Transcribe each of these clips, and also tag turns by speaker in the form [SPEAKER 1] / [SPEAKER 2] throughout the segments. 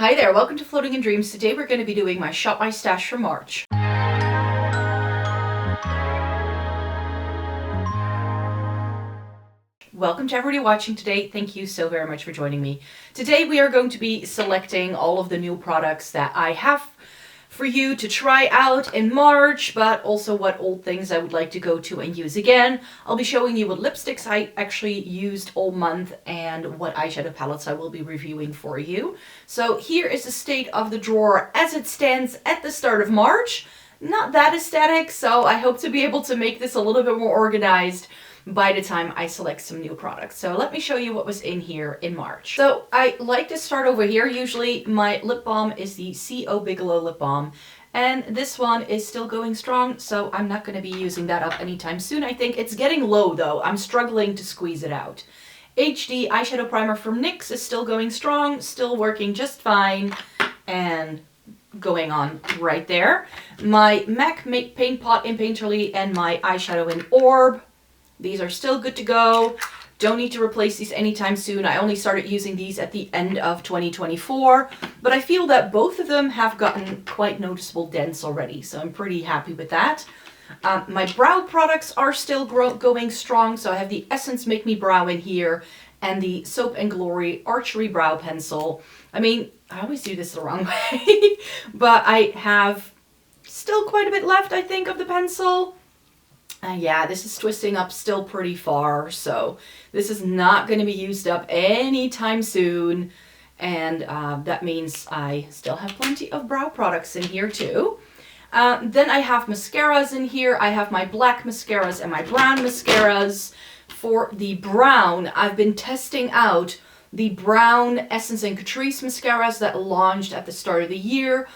[SPEAKER 1] Hi there, welcome to Floating in Dreams. Today we're going to be doing my Shop My Stash for March. Welcome to everybody watching today. Thank you so very much for joining me. Today we are going to be selecting all of the new products that I have for you to try out in March, but also what old things I would like to go to and use again. I'll be showing you what lipsticks I actually used all month and what eyeshadow palettes I will be reviewing for you. So here is the state of the drawer as it stands at the start of March. Not that aesthetic, so I hope to be able to make this a little bit more organized by the time I select some new products. So let me show you what was in here in March. So I like to start over here. Usually my lip balm is the C.O. Bigelow lip balm, and this one is still going strong, so I'm not going to be using that up anytime soon. I think it's getting low though. I'm struggling to squeeze it out. HD eyeshadow primer from NYX is still going strong, still working just fine, and going on right there. My MAC Paint Pot in Painterly and my eyeshadow in Orb, these are still good to go. Don't need to replace these anytime soon. I only started using these at the end of 2024, but I feel that both of them have gotten quite noticeable dents already, so I'm pretty happy with that. My brow products are still going strong, so I have the Essence Make Me Brow in here and the Soap & Glory Archery Brow Pencil. I mean, I always do this the wrong way, but I have still quite a bit left, I think, of the pencil. Yeah, this is twisting up still pretty far, so this is not going to be used up anytime soon, and that means I still have plenty of brow products in here too. Then I have mascaras in here. I have my black mascaras and my brown mascaras. For the brown, I've been testing out the brown Essence and Catrice mascaras that launched at the start of the year.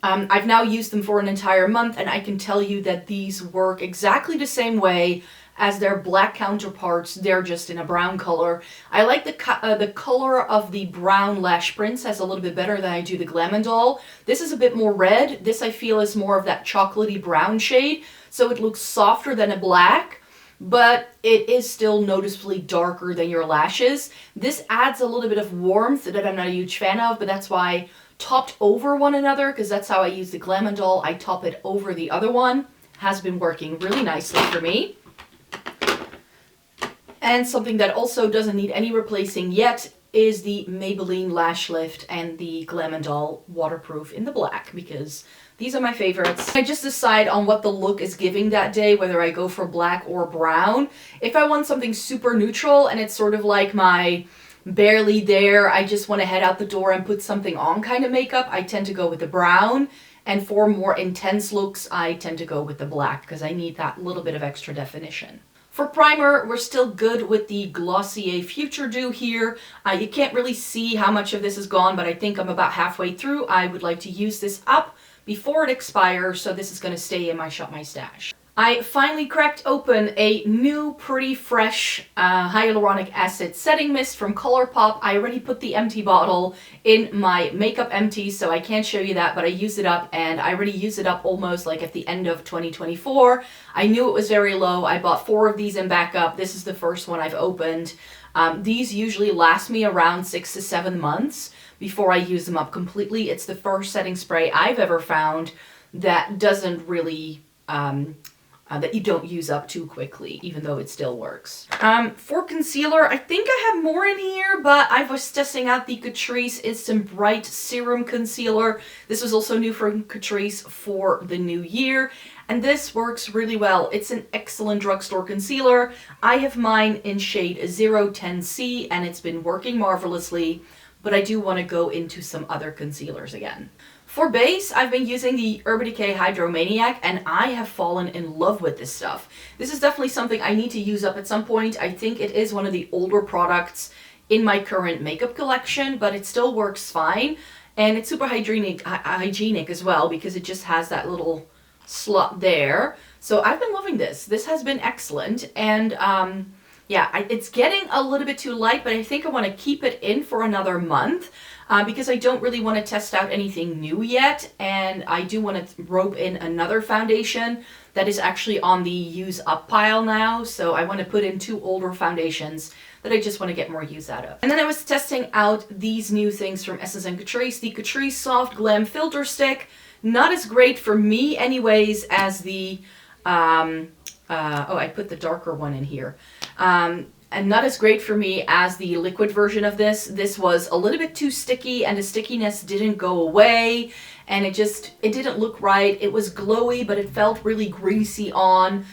[SPEAKER 1] I've now used them for an entire month, and I can tell you that these work exactly the same way as their black counterparts. They're just in a brown color. I like the color of the brown Lash Princess a little bit better than I do the Glam & Doll. This is a bit more red. This I feel is more of that chocolatey brown shade, so it looks softer than a black, but it is still noticeably darker than your lashes. This adds a little bit of warmth that I'm not a huge fan of, but that's why topped over one another, because that's how I use the Glam & Doll. I top it over the other one. Has been working really nicely for me. And something that also doesn't need any replacing yet is the Maybelline Lash Lift and the Glam & Doll Waterproof in the black, because these are my favorites. I just decide on what the look is giving that day, whether I go for black or brown. If I want something super neutral and it's sort of like my barely there, I just want to head out the door and put something on kind of makeup, I tend to go with the brown. And for more intense looks, I tend to go with the black, because I need that little bit of extra definition. For primer, we're still good with the Glossier Futuredew here. You can't really see how much of this is gone, but I think I'm about halfway through. I would like to use this up before it expires, so this is going to stay in my Shop My Stash. I finally cracked open a new, pretty fresh hyaluronic acid setting mist from ColourPop. I already put the empty bottle in my makeup empty, so I can't show you that, but I used it up, and I already used it up almost like at the end of 2024. I knew it was very low. I bought 4 of these in backup. This is the first one I've opened. These usually last me around 6 to 7 months before I use them up completely. It's the first setting spray I've ever found that doesn't really that you don't use up too quickly, even though it still works. For concealer, I think I have more in here, but I was testing out the Catrice Instant Bright Serum Concealer. This was also new from Catrice for the new year, and this works really well. It's an excellent drugstore concealer. I have mine in shade 010C, and it's been working marvelously, but I do want to go into some other concealers again. For base, I've been using the Decay Hydromaniac, and I have fallen in love with this stuff. This is definitely something I need to use up at some point. I think it is one of the older products in my current makeup collection, but it still works fine. And it's super hygienic as well, because it just has that little slot there. So I've been loving this. This has been excellent. And yeah, it's getting a little bit too light, but I think I want to keep it in for another month. Because I don't really want to test out anything new yet, and I do want to rope in another foundation that is actually on the use up pile now, so I want to put in 2 older foundations that I just want to get more use out of. And then I was testing out these new things from Essence and Catrice, the Catrice Soft Glam Filter Stick. Not as great for me anyways as the, oh, I put the darker one in here. And not as great for me as the liquid version of this. This was a little bit too sticky and the stickiness didn't go away. And it didn't look right. It was glowy, but it felt really greasy on.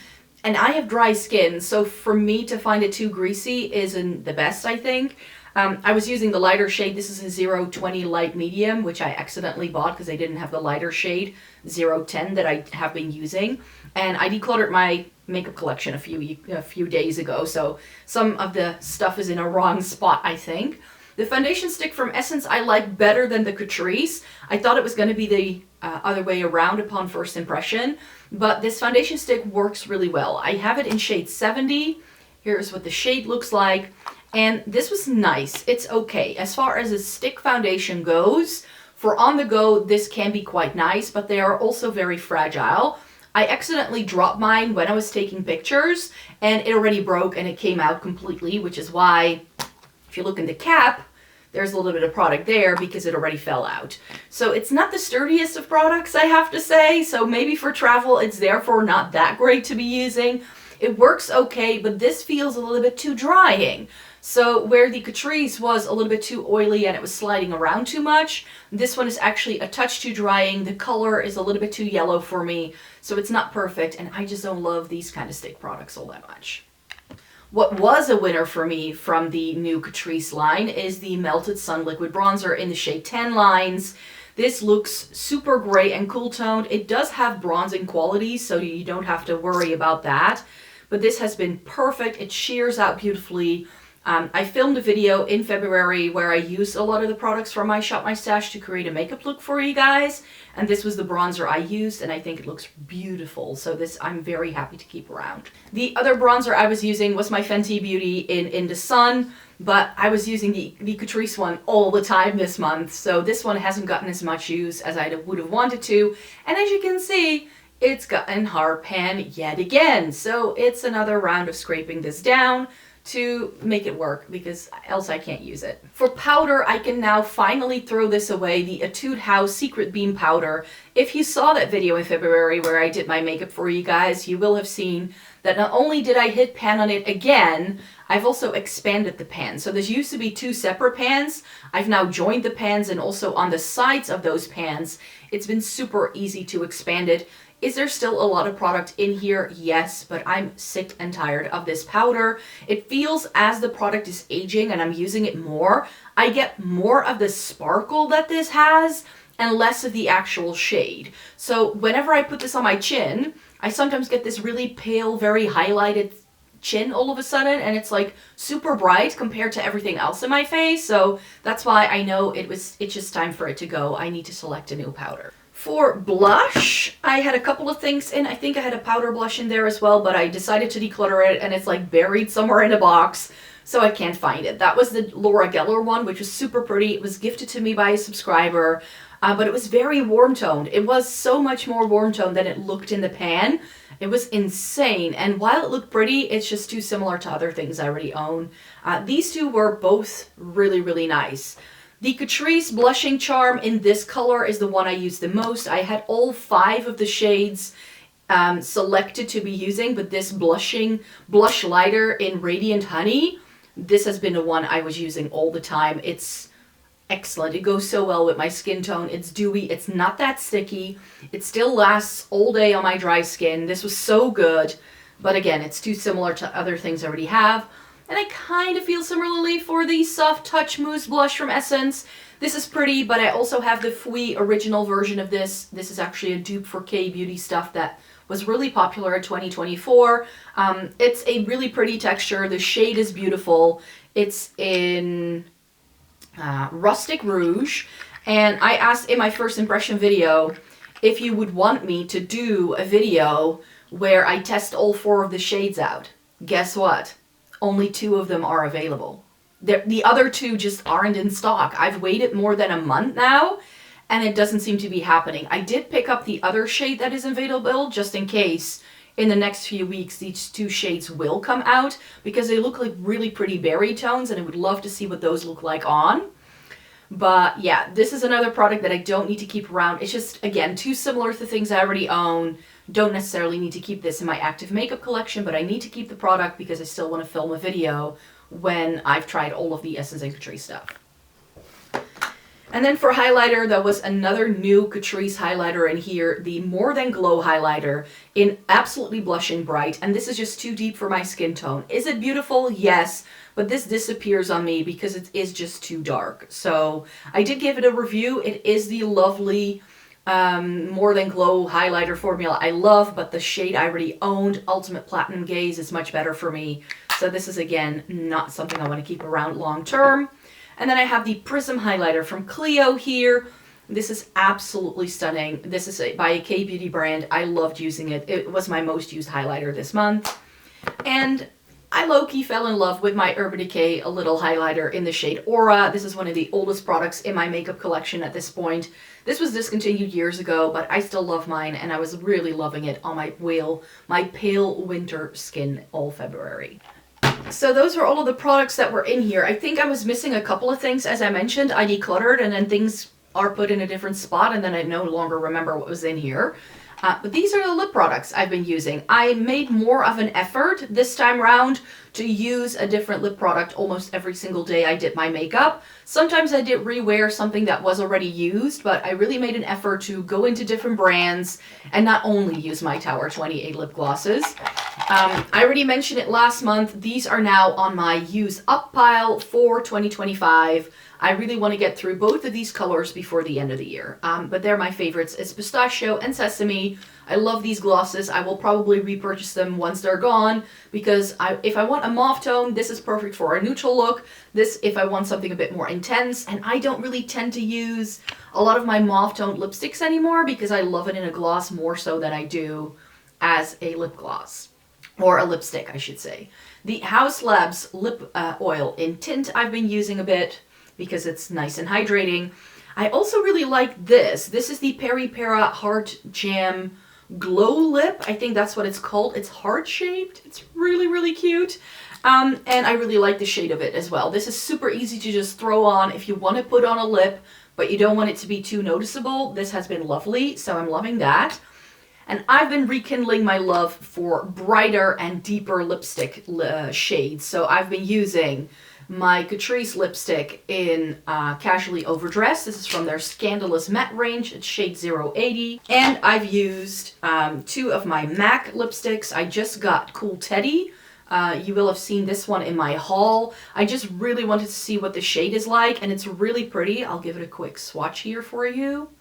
[SPEAKER 1] And I have dry skin, so for me to find it too greasy isn't the best, I think. I was using the lighter shade. This is a 020 light medium, which I accidentally bought because I didn't have the lighter shade 010 that I have been using. And I decluttered my makeup collection a few days ago, so some of the stuff is in a wrong spot, I think. The foundation stick from Essence I like better than the Catrice. I thought it was going to be the other way around upon first impression, but this foundation stick works really well. I have it in shade 70. Here's what the shade looks like. And this was nice. It's okay. As far as a stick foundation goes, for on the go, this can be quite nice, but they are also very fragile. I accidentally dropped mine when I was taking pictures, and it already broke and it came out completely, which is why, if you look in the cap, there's a little bit of product there because it already fell out. So it's not the sturdiest of products, I have to say. So maybe for travel, it's therefore not that great to be using. It works okay, but this feels a little bit too drying. So where the Catrice was a little bit too oily and it was sliding around too much, this one is actually a touch too drying. The color is a little bit too yellow for me, so it's not perfect, and I just don't love these kind of stick products all that much. What was a winner for me from the new Catrice line is the Melted Sun Liquid Bronzer in the shade 10 lines. This looks super gray and cool toned. It does have bronzing qualities, so you don't have to worry about that. But this has been perfect. It sheers out beautifully. I filmed a video in February where I used a lot of the products from my Shop My Stash to create a makeup look for you guys. And this was the bronzer I used, and I think it looks beautiful. So this I'm very happy to keep around. The other bronzer I was using was my Fenty Beauty in Indasun, but I was using the Catrice one all the time this month. So this one hasn't gotten as much use as I would have wanted to. And as you can see, it's gotten hard pan yet again. So it's another round of scraping this down to make it work, because else I can't use it. For powder, I can now finally throw this away, the Etude House Secret Beam Powder. If you saw that video in February where I did my makeup for you guys, you will have seen that not only did I hit pan on it again, I've also expanded the pan. So this used to be two separate pans. I've now joined the pans, and also on the sides of those pans, it's been super easy to expand it. Is there still a lot of product in here? Yes, but I'm sick and tired of this powder. It feels as the product is aging and I'm using it more, I get more of the sparkle that this has and less of the actual shade. So whenever I put this on my chin, I sometimes get this really pale, very highlighted chin all of a sudden, and it's like super bright compared to everything else in my face. So that's why I know it's just time for it to go. I need to select a new powder. For blush, I had a couple of things in. I think I had a powder blush in there as well, but I decided to declutter it, and it's like buried somewhere in a box, so I can't find it. That was the Laura Geller one, which was super pretty. It was gifted to me by a subscriber, but it was very warm toned. It was so much more warm toned than it looked in the pan. It was insane, and while it looked pretty, it's just too similar to other things I already own. These two were both really, really nice. The Catrice Blushing Charm in this color is the one I use the most. I had all 5 of the shades selected to be using, but this blush lighter in Radiant Honey, this has been the one I was using all the time. It's excellent. It goes so well with my skin tone. It's dewy. It's not that sticky. It still lasts all day on my dry skin. This was so good, but again, it's too similar to other things I already have. And I kind of feel similarly for the Soft Touch Mousse Blush from Essence. This is pretty, but I also have the Fui original version of this. This is actually a dupe for K-Beauty stuff that was really popular in 2024. It's a really pretty texture. The shade is beautiful. It's in Rustic Rouge. And I asked in my first impression video if you would want me to do a video where I test all 4 of the shades out. Guess what? Only 2 of them are available. The other 2 just aren't in stock. I've waited more than a month now, and it doesn't seem to be happening. I did pick up the other shade that is available just in case in the next few weeks these two shades will come out because they look like really pretty berry tones, and I would love to see what those look like on. But yeah, this is another product that I don't need to keep around. It's just, again, too similar to things I already own. Don't necessarily need to keep this in my active makeup collection, but I need to keep the product because I still want to film a video when I've tried all of the Essence and Catrice stuff. And then for highlighter, there was another new Catrice highlighter in here, the More Than Glow highlighter in Absolutely Blushing Bright. And this is just too deep for my skin tone. Is it beautiful? Yes. But this disappears on me because it is just too dark. So I did give it a review. It is the lovely More Than Glow highlighter formula I love, but the shade I already owned, Ultimate Platinum Gaze, is much better for me. So this is, again, not something I want to keep around long term. And then I have the Prism highlighter from Clio here. This is absolutely stunning. This is by a K-beauty brand. I loved using it. It was my most used highlighter this month. And I low-key fell in love with my Urban Decay a little highlighter in the shade Aura. This is one of the oldest products in my makeup collection at this point. This was discontinued years ago, but I still love mine, and I was really loving it on my pale winter skin all February. So those are all of the products that were in here. I think I was missing a couple of things. As I mentioned, I decluttered, and then things are put in a different spot, and then I no longer remember what was in here. But these are the lip products I've been using. I made more of an effort this time around to use a different lip product almost every single day I did my makeup. Sometimes I did rewear something that was already used, but I really made an effort to go into different brands and not only use my Tower 28 lip glosses. I already mentioned it last month. These are now on my use up pile for 2025. I really want to get through both of these colors before the end of the year. But they're my favorites. It's Pistachio and Sesame. I love these glosses. I will probably repurchase them once they're gone because if I want a mauve tone, this is perfect for a neutral look. This if I want something a bit more intense. And I don't really tend to use a lot of my mauve toned lipsticks anymore because I love it in a gloss more so than I do as a lip gloss. Or a lipstick, I should say. The Haus Labs lip oil in tint I've been using a bit because it's nice and hydrating. I also really like this. This is the Peri Para Heart Jam Glow Lip. I think that's what it's called. It's heart-shaped. It's really, really cute. And I really like the shade of it as well. This is super easy to just throw on if you want to put on a lip, but you don't want it to be too noticeable. This has been lovely, so I'm loving that. And I've been rekindling my love for brighter and deeper lipstick shades. So I've been using my Catrice lipstick in Casually Overdressed. This is from their Scandalous Matte range. It's shade 080. And I've used two of my MAC lipsticks. I just got Cool Teddy. You will have seen this one in my haul. I just really wanted to see what the shade is like, and it's really pretty. I'll give it a quick swatch here for you.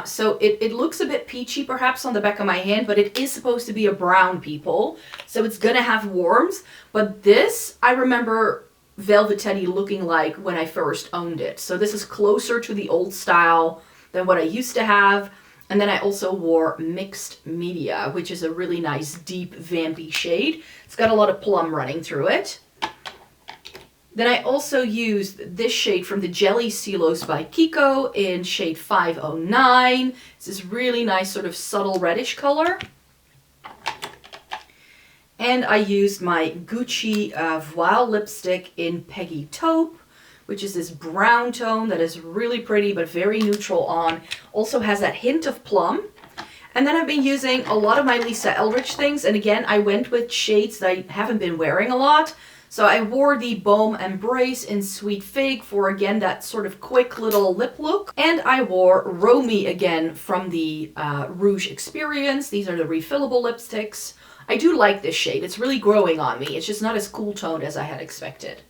[SPEAKER 1] So it looks a bit peachy perhaps on the back of my hand, but it is supposed to be a brown, people. So it's gonna have warms. But this, I remember Velvet Teddy looking like when I first owned it. So this is closer to the old style than what I used to have. And then I also wore Mixed Media, which is a really nice deep vampy shade. It's got a lot of plum running through it. Then I also used this shade from the Jelly Silos by Kiko in shade 509. It's this really nice sort of subtle reddish color. And I used my Gucci Voile lipstick in Peggy Taupe, which is this brown tone that is really pretty but very neutral on. Also has that hint of plum. And then I've been using a lot of my Lisa Eldridge things. And again, I went with shades that I haven't been wearing a lot. So I wore the Baume Embrace in Sweet Fig for, again, that sort of quick little lip look. And I wore Romy again from the Rouge Experience. These are the refillable lipsticks. I do like this shade. It's really growing on me. It's just not as cool toned as I had expected.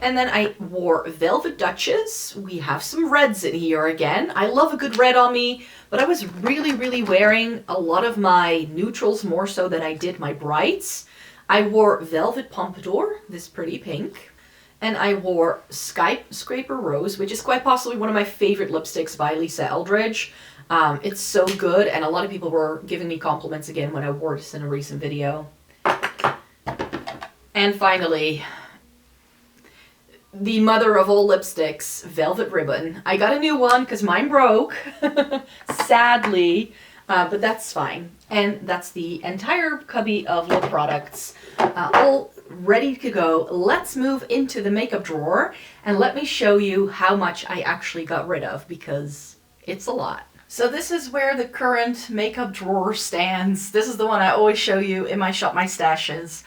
[SPEAKER 1] And then I wore Velvet Duchess. We have some reds in here again. I love a good red on me, but I was really wearing a lot of my neutrals more so than I did my brights. I wore Velvet Pompadour, this pretty pink. And I wore Scraper Rose, which is quite possibly one of my favorite lipsticks by Lisa Eldridge. It's so good, and a lot of people were giving me compliments again when I wore this in a recent video. And finally, the mother of all lipsticks, Velvet Ribbon. I got a new one because mine broke, sadly. but that's fine. And that's the entire cubby of lip products, all ready to go. Let's move into the makeup drawer and let me show you how much I actually got rid of, because it's a lot. So this is where the current makeup drawer stands. This is the one I always show you in my Shop My Stashes.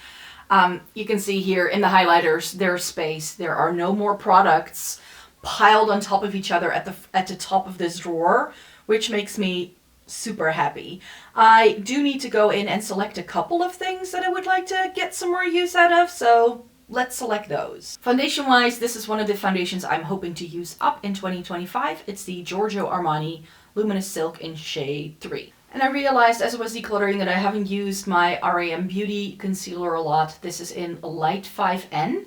[SPEAKER 1] You can see here in the highlighters, there's space. There are no more products piled on top of each other at the top of this drawer, which makes me super happy. I do need to go in and select a couple of things that I would like to get some more use out of, so let's select those. Foundation wise, this is one of the foundations I'm hoping to use up in 2025. It's the Giorgio Armani Luminous Silk in shade 3. And I realized as I was decluttering that I haven't used my RAM Beauty concealer a lot. This is in Light 5N.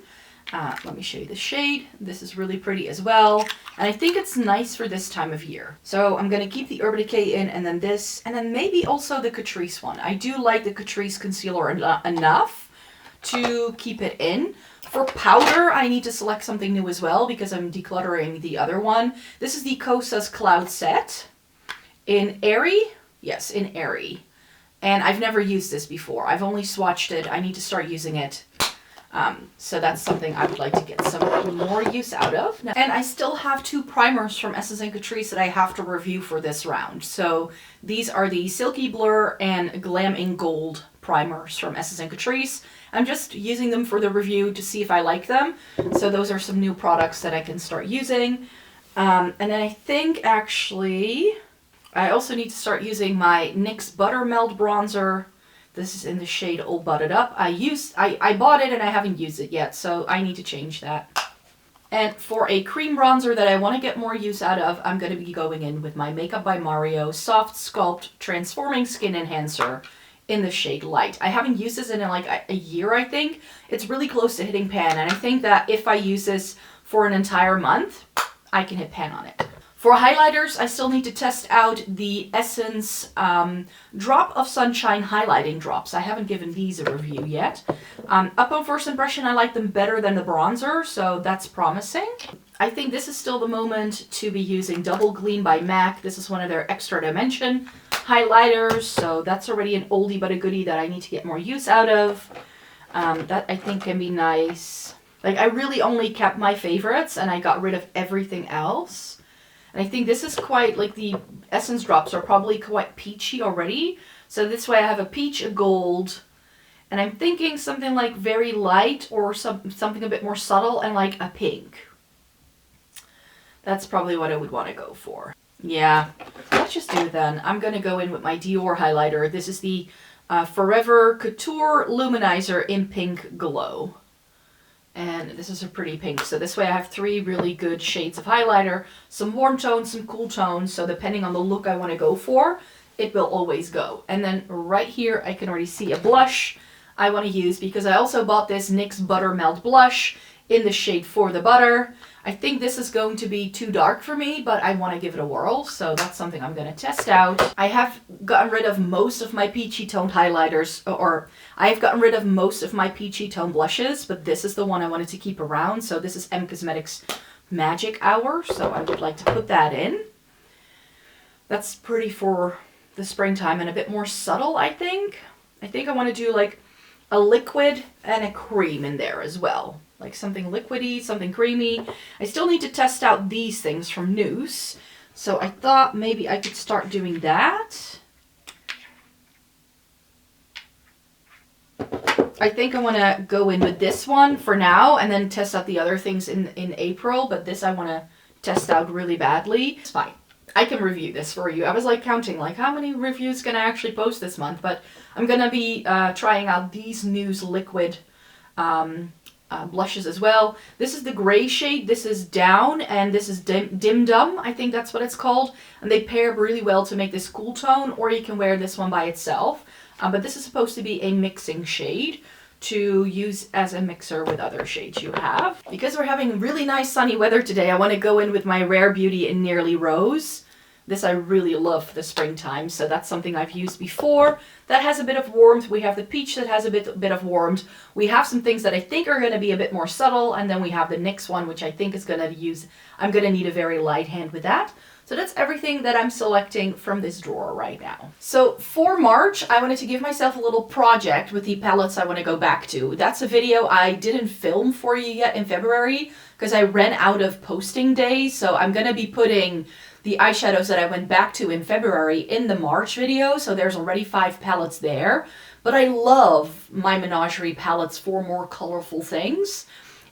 [SPEAKER 1] Let me show you the shade. This is really pretty as well. And I think it's nice for this time of year. So I'm going to keep the Urban Decay in, and then this, and then maybe also the Catrice one. I do like the Catrice concealer enough to keep it in. For powder, I need to select something new as well because I'm decluttering the other one. This is the Kosas Cloud Set in Airy. Yes, in Airy. And I've never used this before. I've only swatched it. I need to start using it. So that's something I would like to get some more use out of. And I still have 2 primers from Essence and Catrice that I have to review for this round. So these are the Silky Blur and Glam in Gold primers from Essence and Catrice. I'm just using them for the review to see if I like them. So those are some new products that I can start using. And then I think actually I also need to start using my NYX Butter Melt Bronzer. This is in the shade All Butted Up. I bought it and I haven't used it yet, so I need to change that. And for a cream bronzer that I want to get more use out of, I'm going to be going in with my Makeup by Mario Soft Sculpt Transforming Skin Enhancer in the shade Light. I haven't used this in like a year, I think. It's really close to hitting pan, and I think that if I use this for an entire month, I can hit pan on it. For highlighters, I still need to test out the Essence Drop of Sunshine highlighting drops. I haven't given these a review yet. Up on first impression, I like them better than the bronzer, so that's promising. I think this is still the moment to be using Double Gleam by MAC. This is one of their Extra Dimension highlighters, so that's already an oldie but a goodie that I need to get more use out of. That I think can be nice. Like, I really only kept my favorites and I got rid of everything else. And I think this is quite, like, the Essence drops are probably quite peachy already. So this way I have a peach, a gold, and I'm thinking something like very light or something a bit more subtle, and like a pink. That's probably what I would want to go for. Yeah, let's just do it then. I'm going to go in with my Dior highlighter. This is the Forever Couture Luminizer in Pink Glow. And this is a pretty pink. So this way I have 3 really good shades of highlighter, some warm tones, some cool tones. So depending on the look I want to go for, it will always go. And then right here, I can already see a blush I want to use because I also bought this NYX Butter Melt Blush in the shade For the Butter. I think this is going to be too dark for me, but I want to give it a whirl, so that's something I'm going to test out. I have gotten rid of most of my peachy toned highlighters, or I have gotten rid of most of my peachy tone blushes, but this is the one I wanted to keep around. So this is M Cosmetics Magic Hour, so I would like to put that in. That's pretty for the springtime and a bit more subtle, I think. I think I want to do like a liquid and a cream in there as well. Like something liquidy, something creamy. I still need to test out these things from Noose. So I thought maybe I could start doing that. I think I want to go in with this one for now and then test out the other things in April. But this I want to test out really badly. It's fine. I can review this for you. I was like counting like how many reviews can I actually post this month. But I'm going to be trying out these Noose liquid blushes as well. This is the gray shade. This is Down, and this is Dim Dum. I think that's what it's called. And they pair really well to make this cool tone, or you can wear this one by itself. But this is supposed to be a mixing shade to use as a mixer with other shades you have. Because we're having really nice sunny weather today, I want to go in with my Rare Beauty in Nearly Rose. This I really love for the springtime, so that's something I've used before. That has a bit of warmth. We have the peach that has a bit of warmth. We have some things that I think are going to be a bit more subtle, and then we have the NYX one, which I think is going to use, I'm going to need a very light hand with that. So that's everything that I'm selecting from this drawer right now. So for March, I wanted to give myself a little project with the palettes I want to go back to. That's a video I didn't film for you yet in February because I ran out of posting days. So I'm going to be putting the eyeshadows that I went back to in February in the March video. So there's already 5 palettes there. But I love my Menagerie palettes for more colorful things.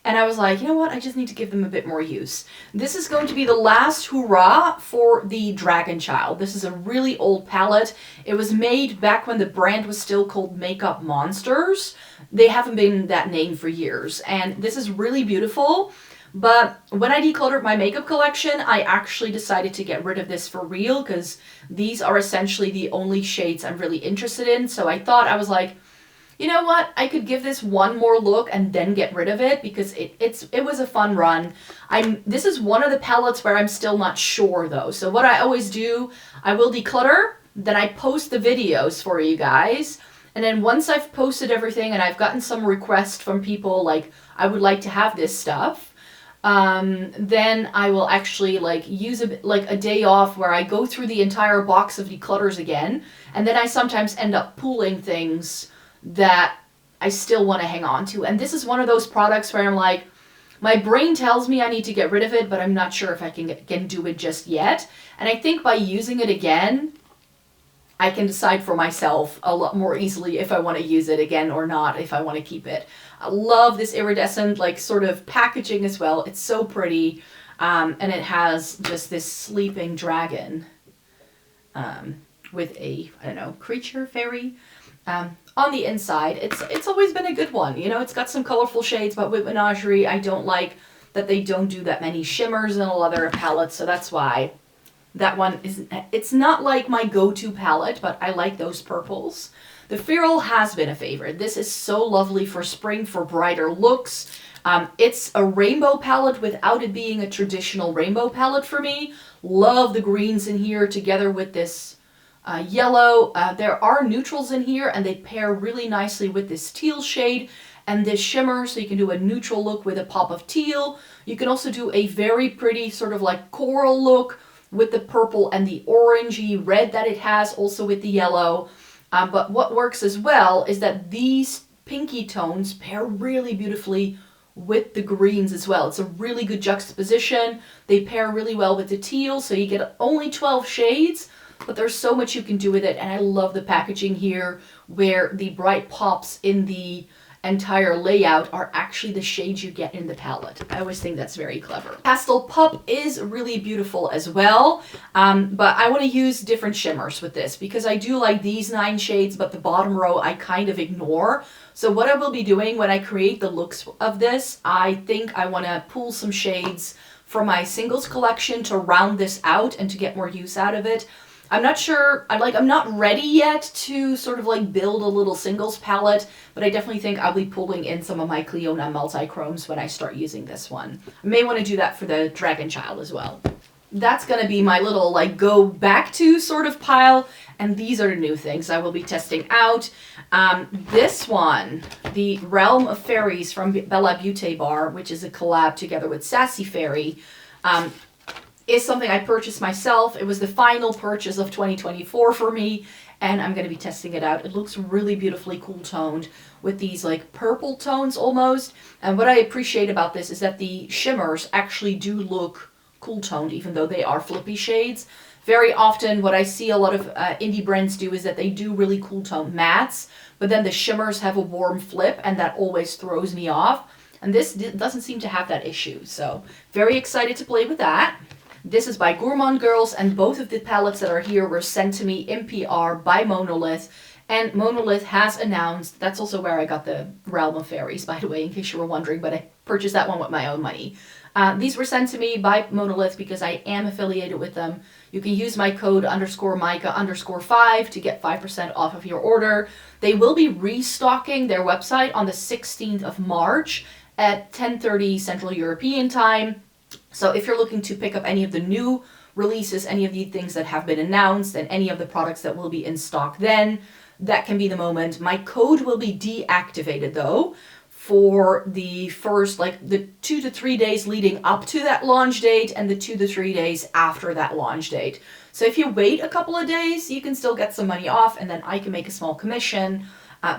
[SPEAKER 1] And I was like, you know what? I just need to give them a bit more use. This is going to be the last hurrah for the Dragon Child. This is a really old palette. It was made back when the brand was still called Makeup Monsters. They haven't been that name for years. And this is really beautiful. But when I decluttered my makeup collection, I actually decided to get rid of this for real because these are essentially the only shades I'm really interested in. So I thought, I was like, you know what? I could give this one more look and then get rid of it because it was a fun run. This is one of the palettes where I'm still not sure though. So what I always do, I will declutter, then I post the videos for you guys. And then once I've posted everything and I've gotten some requests from people like, I would like to have this stuff. Then I will actually like use a day off where I go through the entire box of declutters again. And then I sometimes end up pulling things that I still want to hang on to. And this is one of those products where I'm like, my brain tells me I need to get rid of it, but I'm not sure if I can do it just yet. And I think by using it again, I can decide for myself a lot more easily if I want to use it again or not, if I want to keep it. I love this iridescent like sort of packaging as well. It's so pretty. And it has just this sleeping dragon with a, I don't know, creature, fairy on the inside. It's always been a good one. You know, it's got some colorful shades, but with Menagerie, I don't like that they don't do that many shimmers in a lot of their palettes. So that's why that one it's not like my go-to palette, but I like those purples. The Feral has been a favorite. This is so lovely for spring, for brighter looks. It's a rainbow palette without it being a traditional rainbow palette for me. Love the greens in here together with this yellow. There are neutrals in here and they pair really nicely with this teal shade and this shimmer, so you can do a neutral look with a pop of teal. You can also do a very pretty sort of like coral look with the purple and the orangey red that it has, also with the yellow. But what works as well is that these pinky tones pair really beautifully with the greens as well. It's a really good juxtaposition. They pair really well with the teal, so you get only 12 shades, but there's so much you can do with it. And I love the packaging here where the bright pops in the entire layout are actually the shades you get in the palette. I always think that's very clever. Pastel Pup is really beautiful as well, but I want to use different shimmers with this because I do like these 9 shades, but the bottom row I kind of ignore. So what I will be doing when I create the looks of this, I think I want to pull some shades from my singles collection to round this out and to get more use out of it. I'm not sure, I'm not ready yet to sort of like build a little singles palette, but I definitely think I'll be pulling in some of my Clio multi-chromes when I start using this one. I may want to do that for the Dragon Child as well. That's going to be my little like go back to sort of pile, and these are the new things I will be testing out. This one, the Realm of Fairies from Bella Beauté Bar, which is a collab together with Sassy Fairy, is something I purchased myself. It was the final purchase of 2024 for me, and I'm going to be testing it out. It looks really beautifully cool toned with these like purple tones almost. And what I appreciate about this is that the shimmers actually do look cool toned, even though they are flippy shades. Very often what I see a lot of indie brands do is that they do really cool toned mattes, but then the shimmers have a warm flip, and that always throws me off. And this doesn't seem to have that issue. So very excited to play with that. This is by Gourmand Girls, and both of the palettes that are here were sent to me in PR by MONOLITH. And MONOLITH has announced, that's also where I got the Realm of Fairies, by the way, in case you were wondering, but I purchased that one with my own money. These were sent to me by MONOLITH because I am affiliated with them. You can use my code _Micah_5 to get 5% off of your order. They will be restocking their website on the 16th of March at 10:30 Central European Time. So if you're looking to pick up any of the new releases, any of the things that have been announced, and any of the products that will be in stock then, that can be the moment. My code will be deactivated though for the first, like the 2 to 3 days leading up to that launch date and the 2 to 3 days after that launch date. So if you wait a couple of days, you can still get some money off, and then I can make a small commission.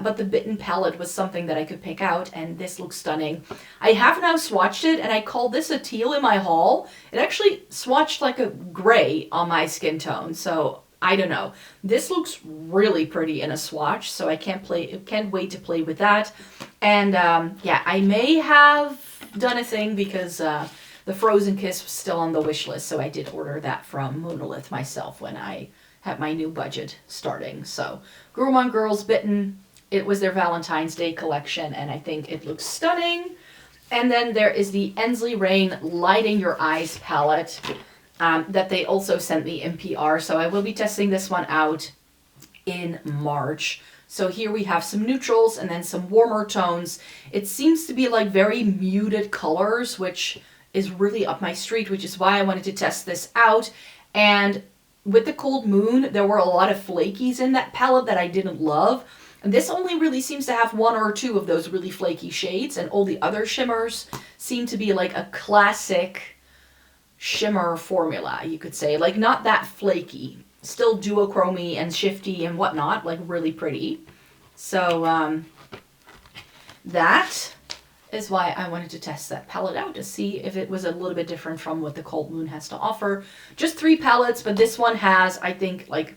[SPEAKER 1] But the Bitten palette was something that I could pick out, and this looks stunning. I have now swatched it, and I call this a teal in my haul. It actually swatched like a gray on my skin tone, so I don't know. This looks really pretty in a swatch, so I can't wait to play with that. And yeah, I may have done a thing because the Frozen Kiss was still on the wish list, so I did order that from MONOLITH myself when I had my new budget starting. So Gourmand Girls Bitten. It was their Valentine's Day collection, and I think it looks stunning. And then there is the Ensley Rain Lighting Your Eyes palette that they also sent me in PR. So I will be testing this one out in March. So here we have some neutrals and then some warmer tones. It seems to be like very muted colors, which is really up my street, which is why I wanted to test this out. And with the Cold Moon, there were a lot of flakies in that palette that I didn't love. And this only really seems to have 1 or 2 of those really flaky shades, and all the other shimmers seem to be like a classic shimmer formula, you could say. Like, not that flaky. Still duochromy and shifty and whatnot, like really pretty. So that is why I wanted to test that palette out, to see if it was a little bit different from what the Cold Moon has to offer. Just 3 palettes, but this one has, I think, like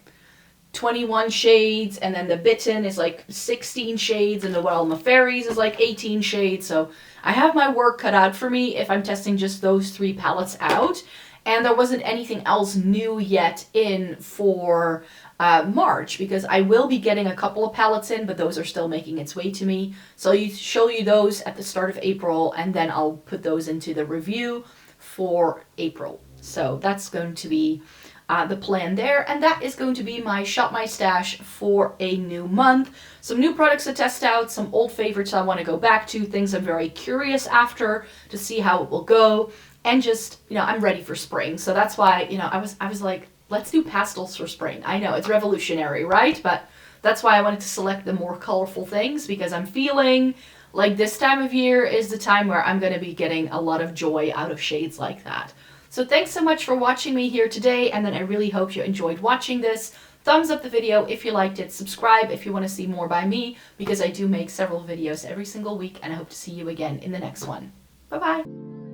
[SPEAKER 1] 21 shades, and then the Bitten is like 16 shades, and the Realm of Fairies is like 18 shades. So I have my work cut out for me if I'm testing just those 3 palettes out. And there wasn't anything else new yet in for March, because I will be getting a couple of palettes in, but those are still making its way to me. So I'll show you those at the start of April, and then I'll put those into the review for April. So that's going to be the plan there, and that is going to be my Shop My Stash for a new month. Some new products to test out, some old favorites I want to go back to, things I'm very curious after to see how it will go, and just, you know, I'm ready for spring. So that's why, you know, I was like, let's do pastels for spring. I know it's revolutionary, right? But that's why I wanted to select the more colorful things, because I'm feeling like this time of year is the time where I'm going to be getting a lot of joy out of shades like that. So thanks so much for watching me here today, and then I really hope you enjoyed watching this. Thumbs up the video if you liked it, subscribe if you want to see more by me, because I do make several videos every single week, and I hope to see you again in the next one. Bye-bye!